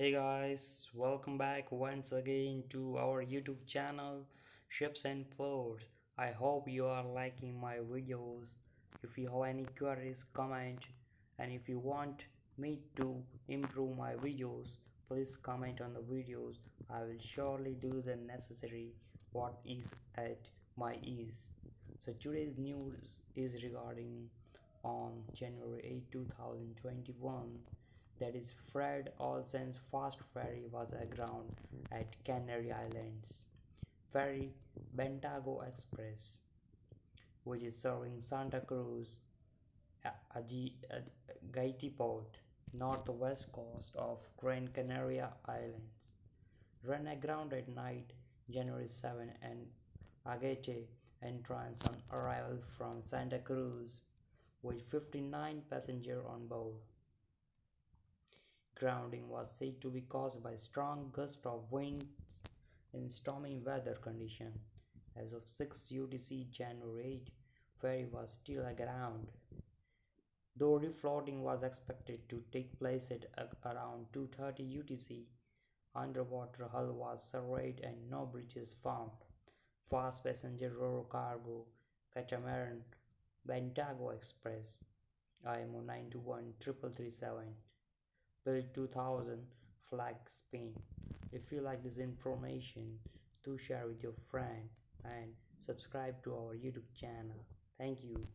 Hey guys, welcome back once again to our YouTube channel Ships and Ports. I hope you are liking my videos. If you have any queries, comment, and if you want me to improve my videos, please comment on the videos. I will surely do the necessary what is at my ease. So today's news is regarding on January 8, 2021, that is Fred Olsen's fast ferry was aground at Canary Islands. Ferry BENTAGO EXPRESS, which is serving Santa Cruz Agaete port, northwest coast of Gran Canaria Islands, ran aground at night, January 7, and Agaete entrance on arrival from Santa Cruz with 59 passengers on board. Grounding was said to be caused by strong gusts of winds in stormy weather conditions. As of 6 UTC January 8, ferry was still aground, though refloating was expected to take place at around 2:30 UTC. Underwater hull was surveyed and no breaches found. Fast passenger ro cargo catamaran Bentago Express IMO 921-3337 built 2000, flag Spain. If you like this information, do share with your friend and subscribe to our YouTube channel. Thank you.